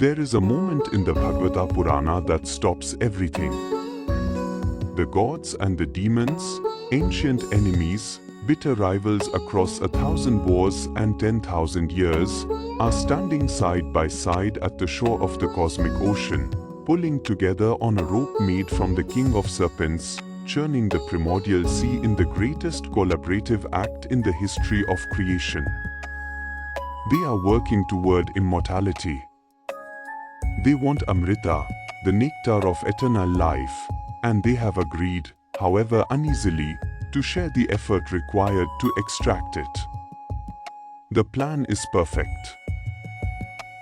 There is a moment in the Bhagavata Purana that stops everything. The gods and the demons, ancient enemies, bitter rivals across 1,000 wars and 10,000 years, are standing side by side at the shore of the cosmic ocean, pulling together on a rope made from the king of serpents, churning the primordial sea in the greatest collaborative act in the history of creation. They are working toward immortality. They want Amrita, the nectar of eternal life, and they have agreed, however uneasily, to share the effort required to extract it. The plan is perfect.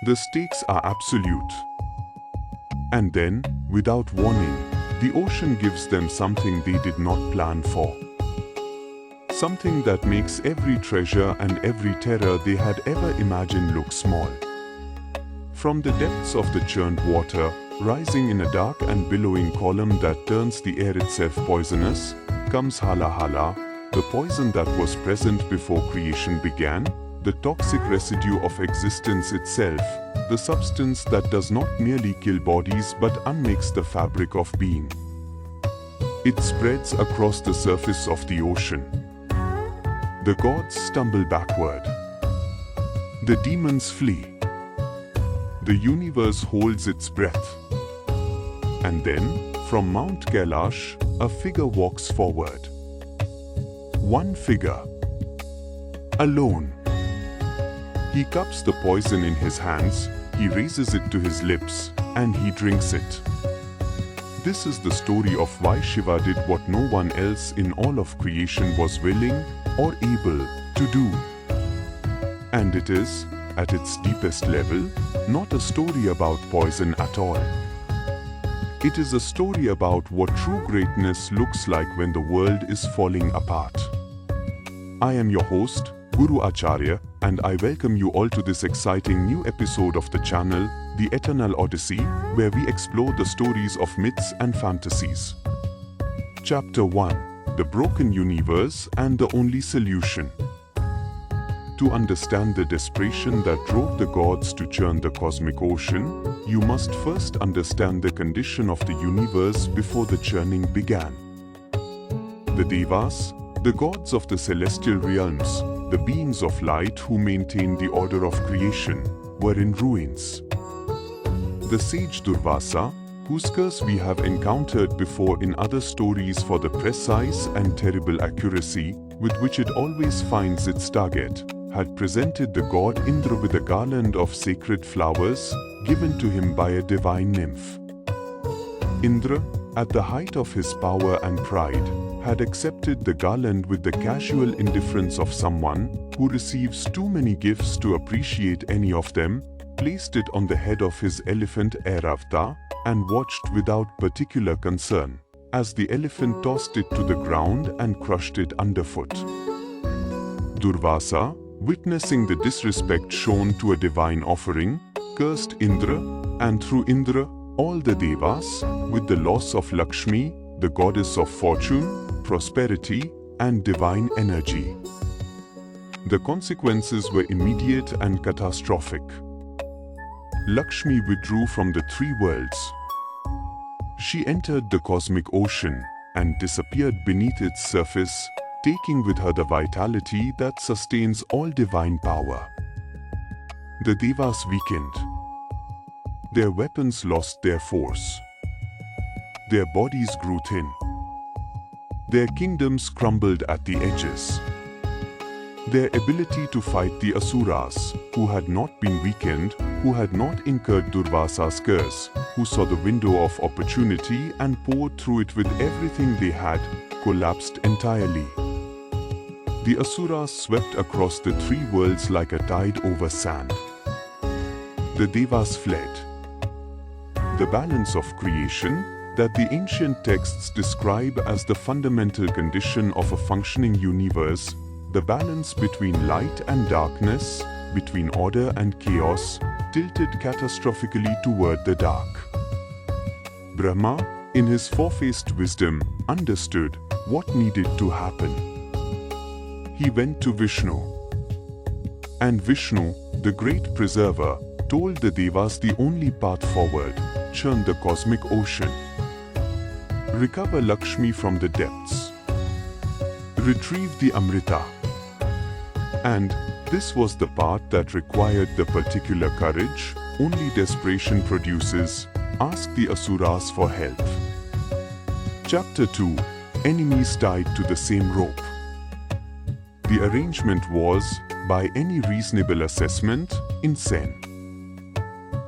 The stakes are absolute. And then, without warning, the ocean gives them something they did not plan for. Something that makes every treasure and every terror they had ever imagined look small. From the depths of the churned water, rising in a dark and billowing column that turns the air itself poisonous, comes Halahala, the poison that was present before creation began, the toxic residue of existence itself, the substance that does not merely kill bodies but unmakes the fabric of being. It spreads across the surface of the ocean. The gods stumble backward. The demons flee. The universe holds its breath. And then, from Mount Kailash, a figure walks forward. One figure. Alone. He cups the poison in his hands, he raises it to his lips, and he drinks it. This is the story of why Shiva did what no one else in all of creation was willing or able to do. And it is, at its deepest level, not a story about poison at all. It is a story about what true greatness looks like when the world is falling apart. I am your host, Guru Acharya, and I welcome you all to this exciting new episode of the channel, The Eternal Odyssey, where we explore the stories of myths and fantasies. Chapter 1: The Broken Universe and the Only Solution. To understand the desperation that drove the gods to churn the cosmic ocean, you must first understand the condition of the universe before the churning began. The Devas, the gods of the celestial realms, the beings of light who maintained the order of creation, were in ruins. The sage Durvasa, whose curse we have encountered before in other stories for the precise and terrible accuracy with which it always finds its target, had presented the god Indra with a garland of sacred flowers given to him by a divine nymph. Indra, at the height of his power and pride, had accepted the garland with the casual indifference of someone who receives too many gifts to appreciate any of them, placed it on the head of his elephant Airavata, and watched without particular concern as the elephant tossed it to the ground and crushed it underfoot. Durvasa, witnessing the disrespect shown to a divine offering, cursed Indra, and through Indra, all the Devas, with the loss of Lakshmi, the goddess of fortune, prosperity, and divine energy. The consequences were immediate and catastrophic. Lakshmi withdrew from the three worlds. She entered the cosmic ocean and disappeared beneath its surface, taking with her the vitality that sustains all divine power. The Devas weakened. Their weapons lost their force. Their bodies grew thin. Their kingdoms crumbled at the edges. Their ability to fight the Asuras, who had not been weakened, who had not incurred Durvasa's curse, who saw the window of opportunity and poured through it with everything they had, collapsed entirely. The Asuras swept across the three worlds like a tide over sand. The Devas fled. The balance of creation, that the ancient texts describe as the fundamental condition of a functioning universe, the balance between light and darkness, between order and chaos, tilted catastrophically toward the dark. Brahma, in his four-faced wisdom, understood what needed to happen. He went to Vishnu. And Vishnu, the great preserver, told the Devas the only path forward: churn the cosmic ocean, recover Lakshmi from the depths, retrieve the Amrita. And this was the part that required the particular courage only desperation produces. Ask the Asuras for help. Chapter 2. Enemies tied to the same rope. The arrangement was, by any reasonable assessment, insane.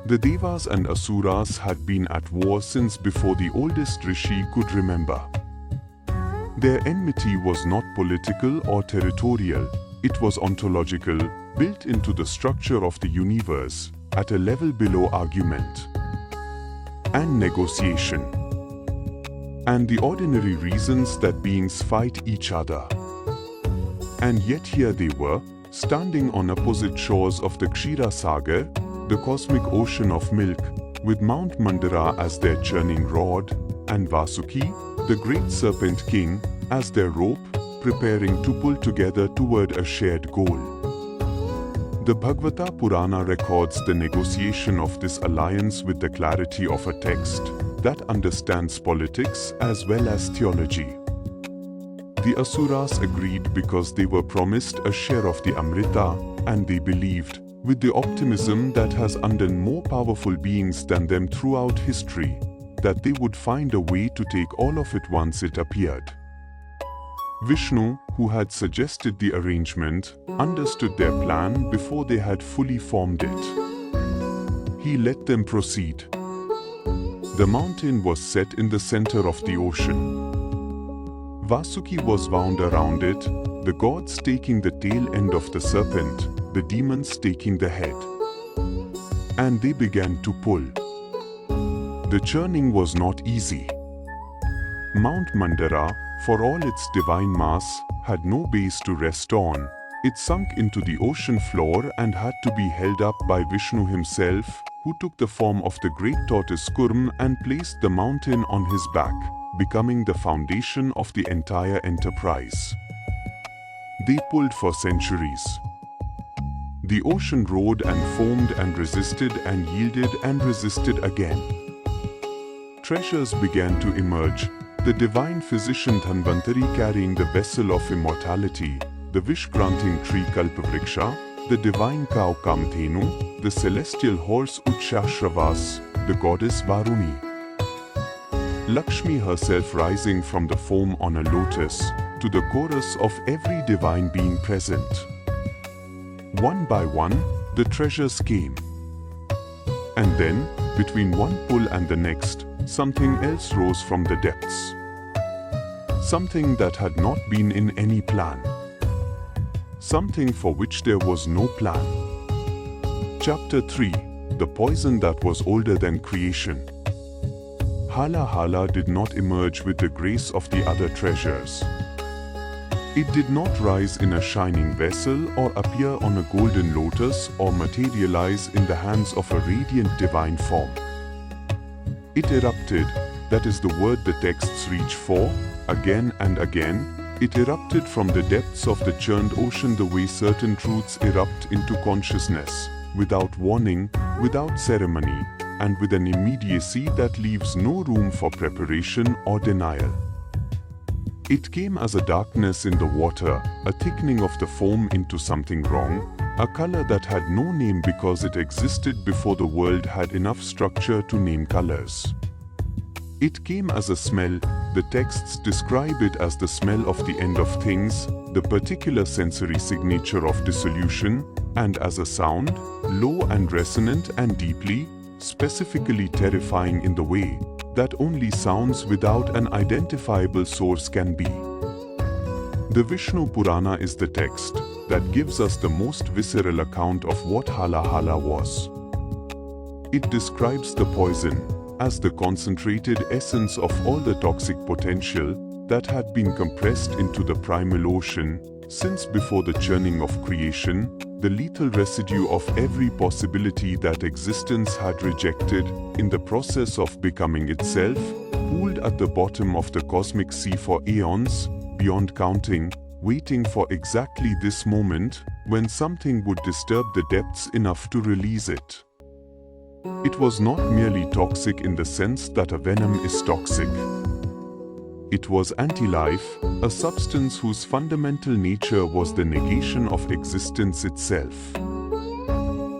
The Devas and Asuras had been at war since before the oldest Rishi could remember. Their enmity was not political or territorial, it was ontological, built into the structure of the universe, at a level below argument and negotiation, and the ordinary reasons that beings fight each other. And yet here they were, standing on opposite shores of the Kshira Sagar, the cosmic ocean of milk, with Mount Mandara as their churning rod, and Vasuki, the great serpent king, as their rope, preparing to pull together toward a shared goal. The Bhagavata Purana records the negotiation of this alliance with the clarity of a text that understands politics as well as theology. The Asuras agreed because they were promised a share of the Amrita, and they believed, with the optimism that has undone more powerful beings than them throughout history, that they would find a way to take all of it once it appeared. Vishnu, who had suggested the arrangement, understood their plan before they had fully formed it. He let them proceed. The mountain was set in the center of the ocean. Vasuki was wound around it, the gods taking the tail end of the serpent, the demons taking the head. And they began to pull. The churning was not easy. Mount Mandara, for all its divine mass, had no base to rest on. It sunk into the ocean floor and had to be held up by Vishnu himself, who took the form of the great tortoise Kurma and placed the mountain on his back, becoming the foundation of the entire enterprise. They pulled for centuries. The ocean roared and foamed and resisted and yielded and resisted again. Treasures began to emerge. The divine physician Dhanvantari carrying the vessel of immortality, the wish-granting tree Kalpavriksha, the divine cow Kamdhenu, the celestial horse Utshashravas, the goddess Varuni. Lakshmi herself rising from the foam on a lotus, to the chorus of every divine being present. One by one, the treasures came. And then, between one pull and the next, something else rose from the depths. Something that had not been in any plan. Something for which there was no plan. Chapter 3. The poison that was older than creation. Halahala did not emerge with the grace of the other treasures. It did not rise in a shining vessel or appear on a golden lotus or materialize in the hands of a radiant divine form. It erupted, that is the word the texts reach for, again and again. It erupted from the depths of the churned ocean the way certain truths erupt into consciousness, without warning, without ceremony, and with an immediacy that leaves no room for preparation or denial. It came as a darkness in the water, a thickening of the foam into something wrong, a color that had no name because it existed before the world had enough structure to name colors. It came as a smell, the texts describe it as the smell of the end of things, the particular sensory signature of dissolution, and as a sound, low and resonant and deeply, specifically terrifying in the way that only sounds without an identifiable source can be. The Vishnu Purana is the text that gives us the most visceral account of what Halahala was. It describes the poison as the concentrated essence of all the toxic potential that had been compressed into the primal ocean since before the churning of creation, the lethal residue of every possibility that existence had rejected in the process of becoming itself, pooled at the bottom of the cosmic sea for eons, beyond counting, waiting for exactly this moment when something would disturb the depths enough to release it. It was not merely toxic in the sense that a venom is toxic. It was anti-life, a substance whose fundamental nature was the negation of existence itself.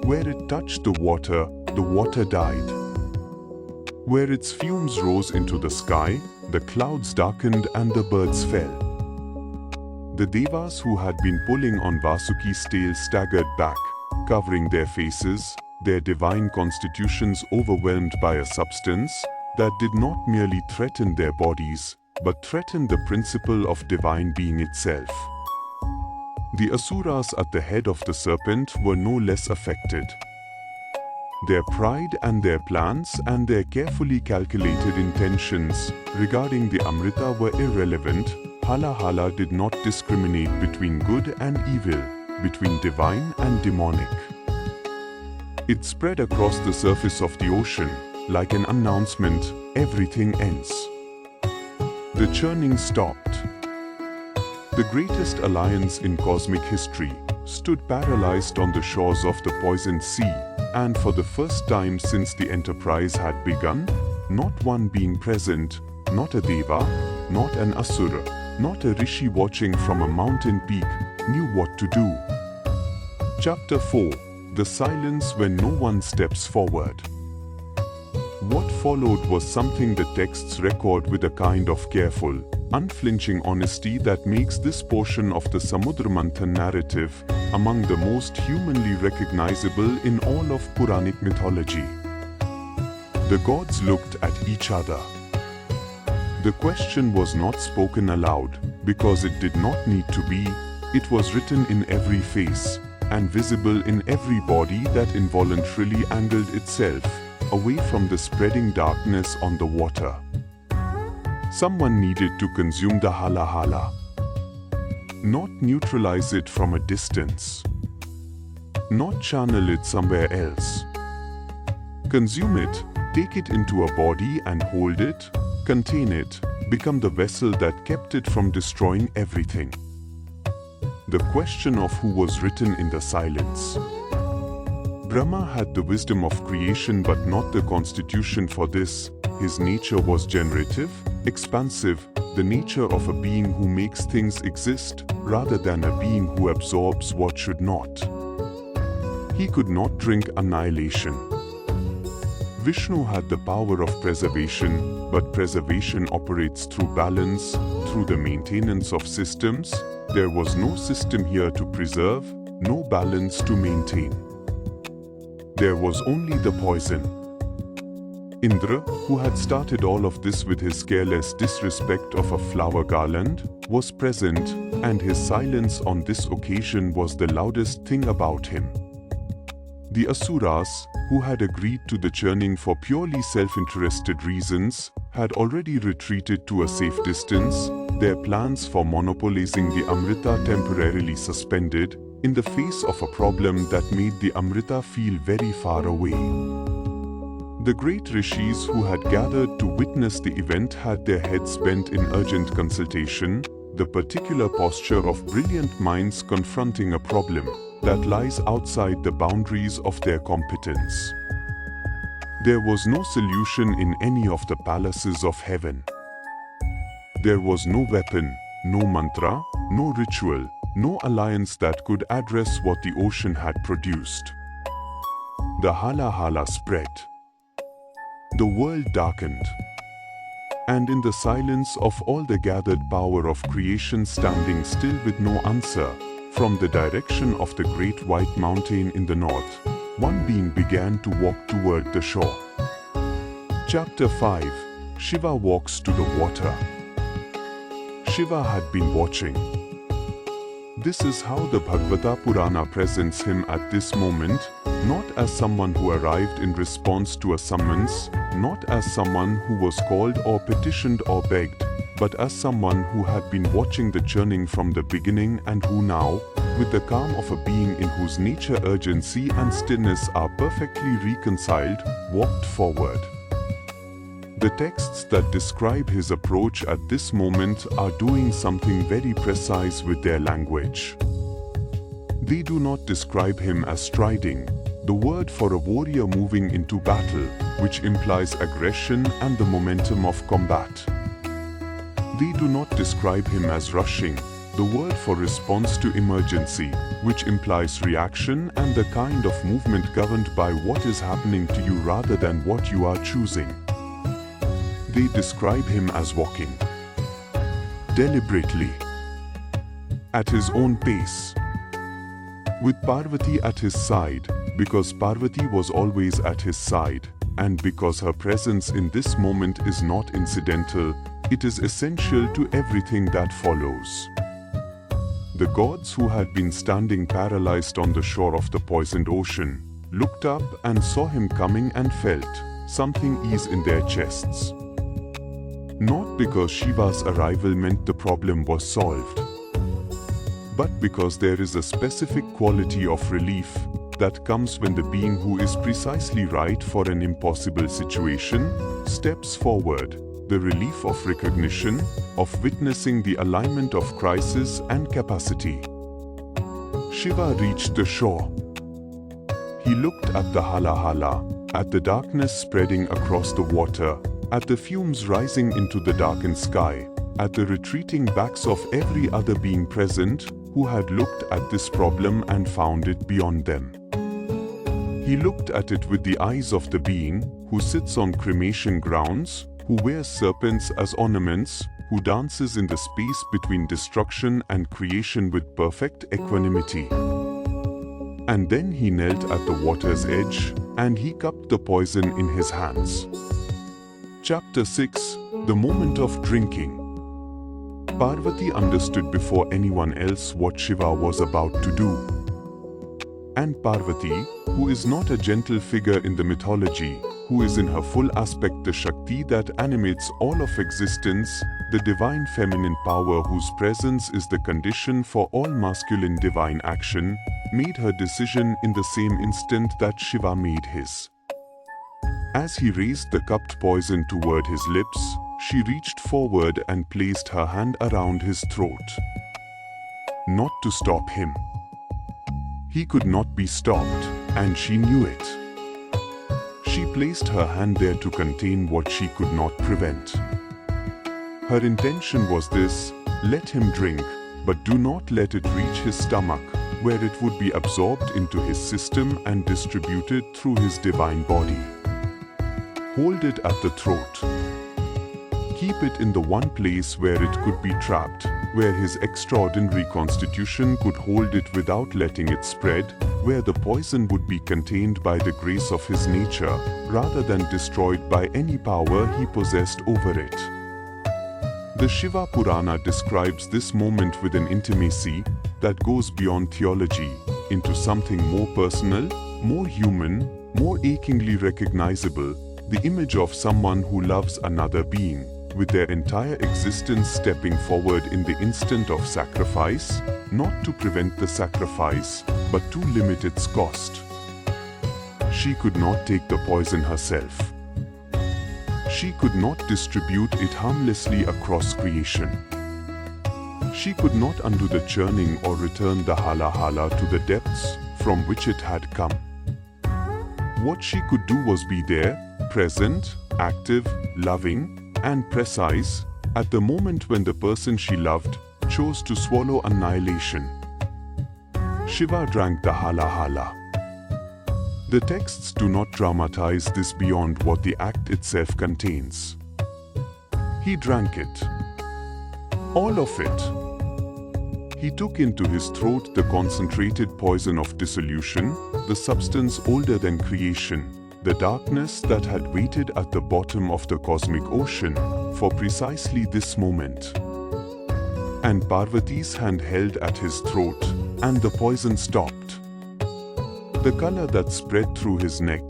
Where it touched the water died. Where its fumes rose into the sky, the clouds darkened and the birds fell. The devas who had been pulling on Vasuki's tail staggered back, covering their faces, their divine constitutions overwhelmed by a substance that did not merely threaten their bodies, but threatened the principle of divine being itself. The asuras at the head of the serpent were no less affected. Their pride and their plans and their carefully calculated intentions regarding the Amrita were irrelevant. Halahala did not discriminate between good and evil, between divine and demonic. It spread across the surface of the ocean, like an announcement, everything ends. The churning stopped. The greatest alliance in cosmic history stood paralyzed on the shores of the poisoned sea, and for the first time since the enterprise had begun, not one being present, not a deva, not an asura, not a rishi watching from a mountain peak, knew what to do. Chapter 4. The silence when no one steps forward. What followed was something the texts record with a kind of careful, unflinching honesty that makes this portion of the Samudra Manthan narrative among the most humanly recognizable in all of Puranic mythology. The gods looked at each other. The question was not spoken aloud, because it did not need to be. It was written in every face, and visible in every body that involuntarily angled itself away from the spreading darkness on the water. Someone needed to consume the halahala, not neutralize it from a distance, not channel it somewhere else. Consume it, take it into a body and hold it, contain it, become the vessel that kept it from destroying everything. The question of who was written in the silence. Brahma had the wisdom of creation but not the constitution for this. His nature was generative, expansive, the nature of a being who makes things exist, rather than a being who absorbs what should not. He could not drink annihilation. Vishnu had the power of preservation, but preservation operates through balance, through the maintenance of systems. There was no system here to preserve, no balance to maintain. There was only the poison. Indra, who had started all of this with his careless disrespect of a flower garland, was present, and his silence on this occasion was the loudest thing about him. The asuras, who had agreed to the churning for purely self-interested reasons, had already retreated to a safe distance, their plans for monopolizing the Amrita temporarily suspended, in the face of a problem that made the Amrita feel very far away. The great rishis who had gathered to witness the event had their heads bent in urgent consultation, the particular posture of brilliant minds confronting a problem that lies outside the boundaries of their competence. There was no solution in any of the palaces of heaven. There was no weapon, no mantra, no ritual, no alliance that could address what the ocean had produced. The halahala spread. The world darkened. And in the silence of all the gathered power of creation standing still with no answer, from the direction of the great white mountain in the north, one being began to walk toward the shore. Chapter 5. Shiva walks to the water. Shiva had been watching. This is how the Bhagavata Purana presents him at this moment, not as someone who arrived in response to a summons, not as someone who was called or petitioned or begged, but as someone who had been watching the churning from the beginning and who now, with the calm of a being in whose nature urgency and stillness are perfectly reconciled, walked forward. The texts that describe his approach at this moment are doing something very precise with their language. They do not describe him as striding, the word for a warrior moving into battle, which implies aggression and the momentum of combat. They do not describe him as rushing, the word for response to emergency, which implies reaction and the kind of movement governed by what is happening to you rather than what you are choosing. They describe him as walking deliberately, at his own pace, with Parvati at his side, because Parvati was always at his side, and because her presence in this moment is not incidental, it is essential to everything that follows. The gods who had been standing paralyzed on the shore of the poisoned ocean looked up and saw him coming and felt something ease in their chests. Not because Shiva's arrival meant the problem was solved, but because there is a specific quality of relief that comes when the being who is precisely right for an impossible situation steps forward, the relief of recognition, of witnessing the alignment of crisis and capacity. Shiva reached the shore. He looked at the Halahala, at the darkness spreading across the water, at the fumes rising into the darkened sky, at the retreating backs of every other being present who had looked at this problem and found it beyond them. He looked at it with the eyes of the being who sits on cremation grounds, who wears serpents as ornaments, who dances in the space between destruction and creation with perfect equanimity. And then he knelt at the water's edge, and he cupped the poison in his hands. Chapter 6: The Moment of Drinking. Parvati understood before anyone else what Shiva was about to do. And Parvati, who is not a gentle figure in the mythology, who is in her full aspect the Shakti that animates all of existence, the divine feminine power whose presence is the condition for all masculine divine action, made her decision in the same instant that Shiva made his. As he raised the cupped poison toward his lips, she reached forward and placed her hand around his throat. Not to stop him. He could not be stopped, and she knew it. She placed her hand there to contain what she could not prevent. Her intention was this: let him drink, but do not let it reach his stomach, where it would be absorbed into his system and distributed through his divine body. Hold it at the throat. Keep it in the one place where it could be trapped, where his extraordinary constitution could hold it without letting it spread, where the poison would be contained by the grace of his nature, rather than destroyed by any power he possessed over it. The Shiva Purana describes this moment with an intimacy that goes beyond theology, into something more personal, more human, more achingly recognizable, the image of someone who loves another being, with their entire existence stepping forward in the instant of sacrifice, not to prevent the sacrifice, but to limit its cost. She could not take the poison herself. She could not distribute it harmlessly across creation. She could not undo the churning or return the Halahala to the depths from which it had come. What she could do was be there, present, active, loving, and precise, at the moment when the person she loved chose to swallow annihilation. Shiva drank the Halahala. The texts do not dramatize this beyond what the act itself contains. He drank it. All of it. He took into his throat the concentrated poison of dissolution, the substance older than creation, the darkness that had waited at the bottom of the cosmic ocean for precisely this moment. And Parvati's hand held at his throat, and the poison stopped. The color that spread through his neck,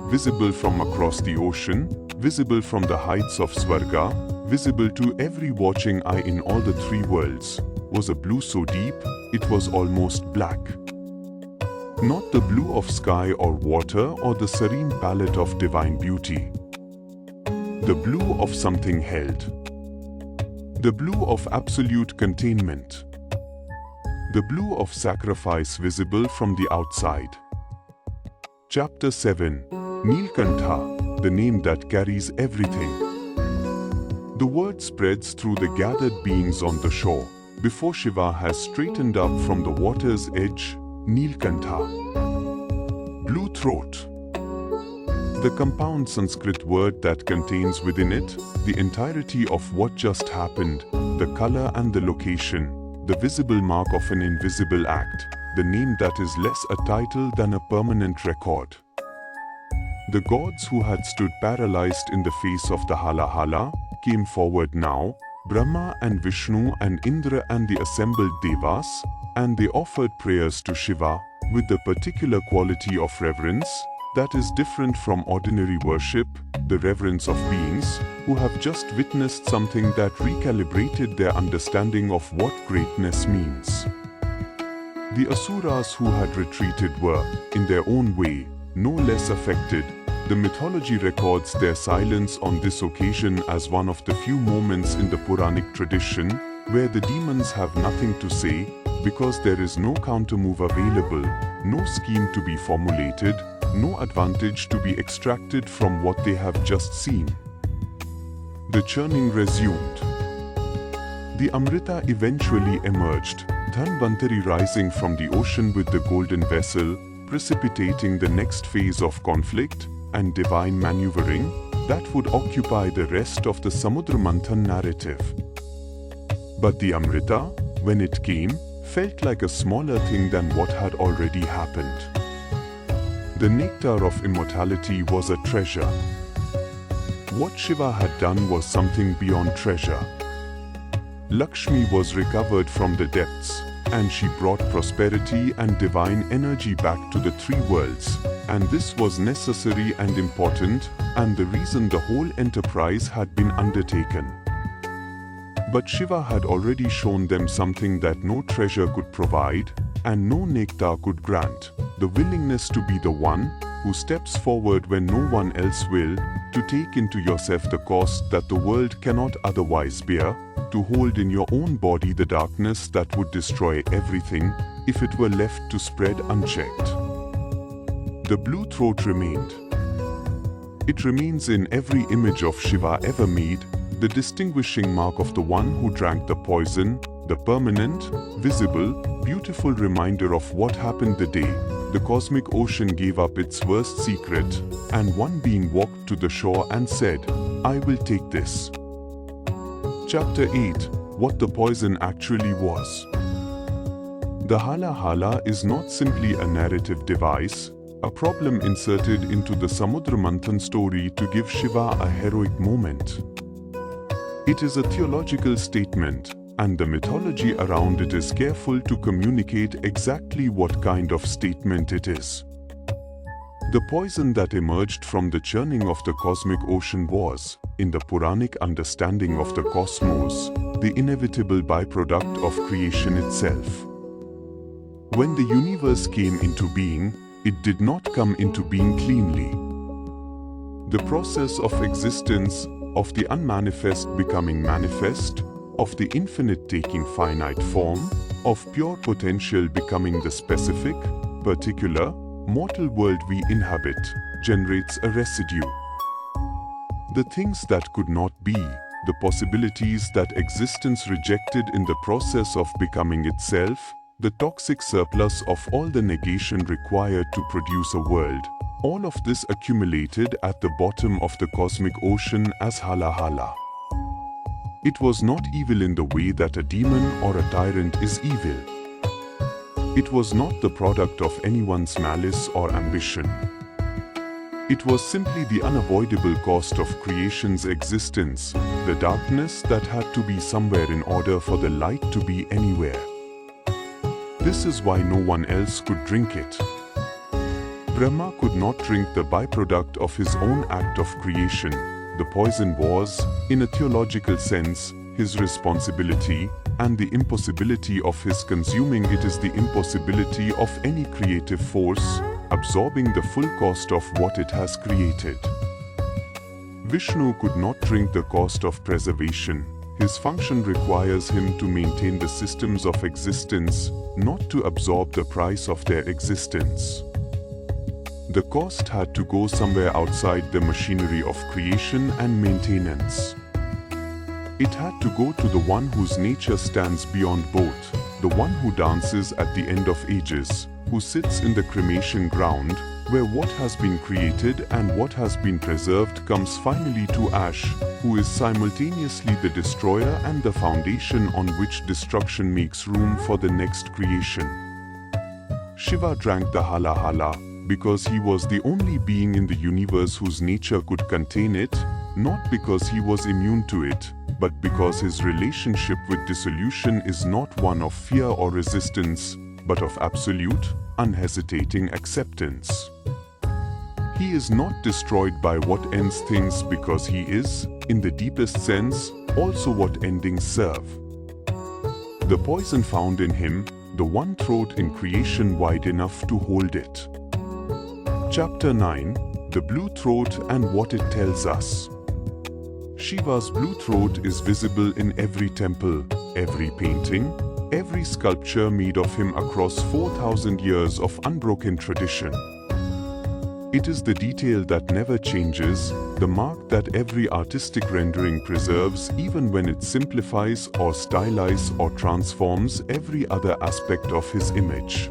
visible from across the ocean, visible from the heights of Swarga, visible to every watching eye in all the three worlds, was a blue so deep, it was almost black. Not the blue of sky or water or the serene palette of divine beauty. The blue of something held. The blue of absolute containment. The blue of sacrifice visible from the outside. Chapter 7. Neelkantha, the name that carries everything. The word spreads through the gathered beings on the shore. Before Shiva has straightened up from the water's edge, Neelkantha. Blue throat. The compound Sanskrit word that contains within it the entirety of what just happened, the color and the location, the visible mark of an invisible act, the name that is less a title than a permanent record. The gods who had stood paralyzed in the face of the Halahala came forward now, Brahma and Vishnu and Indra and the assembled Devas, and they offered prayers to Shiva with the particular quality of reverence that is different from ordinary worship, the reverence of beings who have just witnessed something that recalibrated their understanding of what greatness means. The Asuras who had retreated were, in their own way, no less affected. The mythology records their silence on this occasion as one of the few moments in the Puranic tradition where the demons have nothing to say because there is no countermove available, no scheme to be formulated, no advantage to be extracted from what they have just seen. The churning resumed. The Amrita eventually emerged, Dhanvantari rising from the ocean with the golden vessel, precipitating the next phase of conflict and divine maneuvering that would occupy the rest of the Samudra Manthan narrative. But the Amrita, when it came, felt like a smaller thing than what had already happened. The nectar of immortality was a treasure. What Shiva had done was something beyond treasure. Lakshmi was recovered from the depths, and she brought prosperity and divine energy back to the three worlds, and this was necessary and important, and the reason the whole enterprise had been undertaken. But Shiva had already shown them something that no treasure could provide, and no nectar could grant, the willingness to be the one who steps forward when no one else will, to take into yourself the cost that the world cannot otherwise bear, to hold in your own body the darkness that would destroy everything if it were left to spread unchecked. The blue throat remained. It remains in every image of Shiva ever made, the distinguishing mark of the one who drank the poison, the permanent, visible, beautiful reminder of what happened the day the cosmic ocean gave up its worst secret, and one being walked to the shore and said, "I will take this." Chapter 8. What the poison actually was. The Halahala is not simply a narrative device, a problem inserted into the Samudra Manthan story to give Shiva a heroic moment. It is a theological statement, and the mythology around it is careful to communicate exactly what kind of statement it is. The poison that emerged from the churning of the cosmic ocean was, in the Puranic understanding of the cosmos, the inevitable byproduct of creation itself. When the universe came into being, it did not come into being cleanly. The process of existence, of the unmanifest becoming manifest, of the infinite taking finite form, of pure potential becoming the specific, particular, mortal world we inhabit, generates a residue. The things that could not be, the possibilities that existence rejected in the process of becoming itself, the toxic surplus of all the negation required to produce a world, all of this accumulated at the bottom of the cosmic ocean as Halahala. It was not evil in the way that a demon or a tyrant is evil. It was not the product of anyone's malice or ambition. It was simply the unavoidable cost of creation's existence, the darkness that had to be somewhere in order for the light to be anywhere. This is why no one else could drink it. Brahma could not drink the byproduct of his own act of creation. The poison was, in a theological sense, his responsibility, and the impossibility of his consuming it is the impossibility of any creative force absorbing the full cost of what it has created. Vishnu could not drink the cost of preservation. His function requires him to maintain the systems of existence, not to absorb the price of their existence. The cost had to go somewhere outside the machinery of creation and maintenance. It had to go to the one whose nature stands beyond both, the one who dances at the end of ages, who sits in the cremation ground, where what has been created and what has been preserved comes finally to ash, who is simultaneously the destroyer and the foundation on which destruction makes room for the next creation. Shiva drank the Halahala because he was the only being in the universe whose nature could contain it, not because he was immune to it, but because his relationship with dissolution is not one of fear or resistance, but of absolute, unhesitating acceptance. He is not destroyed by what ends things because he is, in the deepest sense, also what endings serve. The poison found in him, the one throat in creation wide enough to hold it. Chapter 9, The Blue Throat and What It Tells Us. Shiva's blue throat is visible in every temple, every painting, every sculpture made of him across 4,000 years of unbroken tradition. It is the detail that never changes, the mark that every artistic rendering preserves even when it simplifies or stylizes or transforms every other aspect of his image.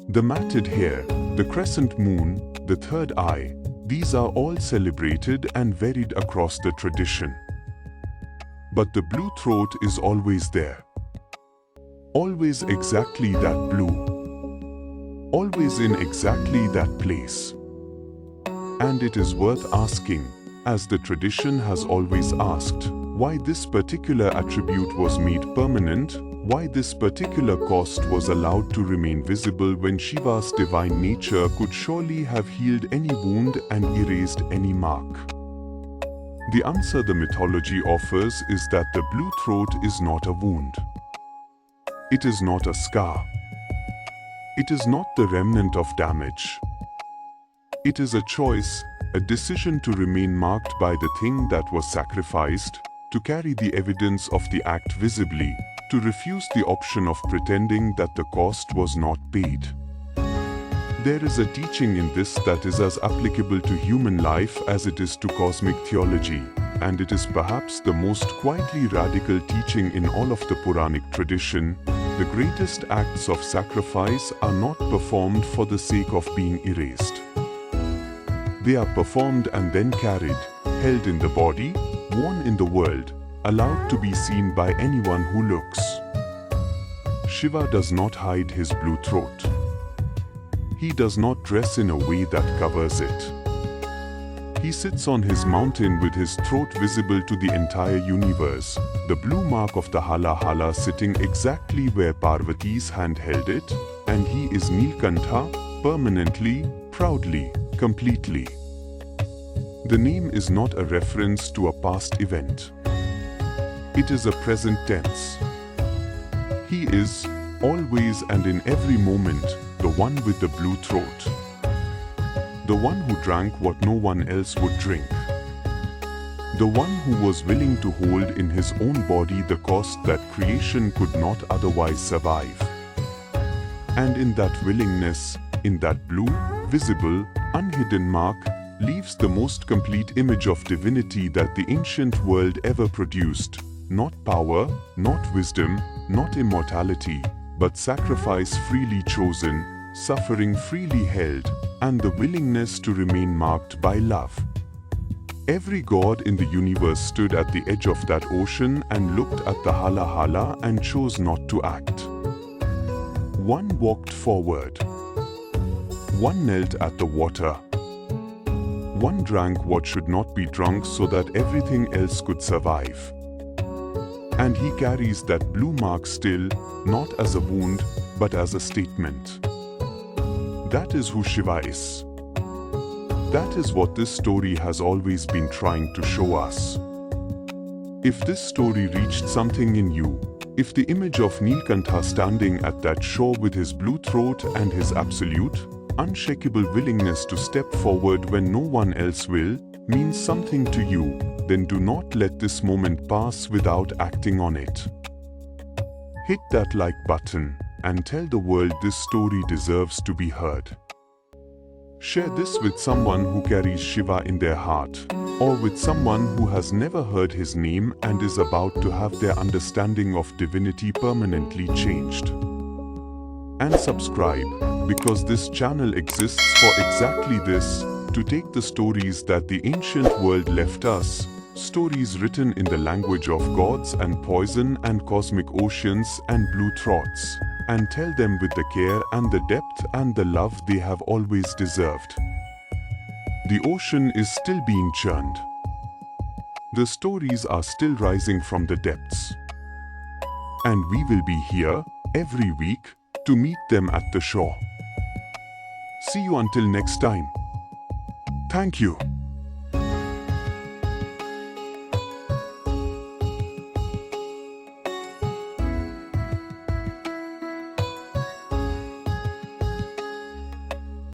The matted hair, the crescent moon, the third eye, these are all celebrated and varied across the tradition. But the blue throat is always there. Always exactly that blue. Always in exactly that place. And it is worth asking, as the tradition has always asked, why this particular attribute was made permanent, why this particular cost was allowed to remain visible when Shiva's divine nature could surely have healed any wound and erased any mark. The answer the mythology offers is that the blue throat is not a wound. It is not a scar. It is not the remnant of damage. It is a choice, a decision to remain marked by the thing that was sacrificed, to carry the evidence of the act visibly, to refuse the option of pretending that the cost was not paid. There is a teaching in this that is as applicable to human life as it is to cosmic theology, and it is perhaps the most quietly radical teaching in all of the Puranic tradition. The greatest acts of sacrifice are not performed for the sake of being erased. They are performed and then carried, held in the body, worn in the world, allowed to be seen by anyone who looks. Shiva does not hide his blue throat. He does not dress in a way that covers it. He sits on his mountain with his throat visible to the entire universe, the blue mark of the Halahala sitting exactly where Parvati's hand held it, and he is Neelkantha, permanently, proudly, completely. The name is not a reference to a past event. It is a present tense. He is, always and in every moment, the one with the blue throat. The one who drank what no one else would drink. The one who was willing to hold in his own body the cost that creation could not otherwise survive. And in that willingness, in that blue, visible, unhidden mark, leaves the most complete image of divinity that the ancient world ever produced. Not power, not wisdom, not immortality, but sacrifice freely chosen, suffering freely held, and the willingness to remain marked by love. Every god in the universe stood at the edge of that ocean and looked at the Halahala and chose not to act. One walked forward. One knelt at the water. One drank what should not be drunk so that everything else could survive. And he carries that blue mark still, not as a wound, but as a statement. That is who Shiva is. That is what this story has always been trying to show us. If this story reached something in you, if the image of Neelkantha standing at that shore with his blue throat and his absolute, unshakable willingness to step forward when no one else will, means something to you, then do not let this moment pass without acting on it. Hit that like button and tell the world this story deserves to be heard. Share this with someone who carries Shiva in their heart, or with someone who has never heard his name and is about to have their understanding of divinity permanently changed. And subscribe, because this channel exists for exactly this, to take the stories that the ancient world left us, stories written in the language of gods and poison and cosmic oceans and blue throats, and tell them with the care and the depth and the love they have always deserved. The ocean is still being churned. The stories are still rising from the depths. And we will be here, every week, to meet them at the shore. See you until next time. Thank you.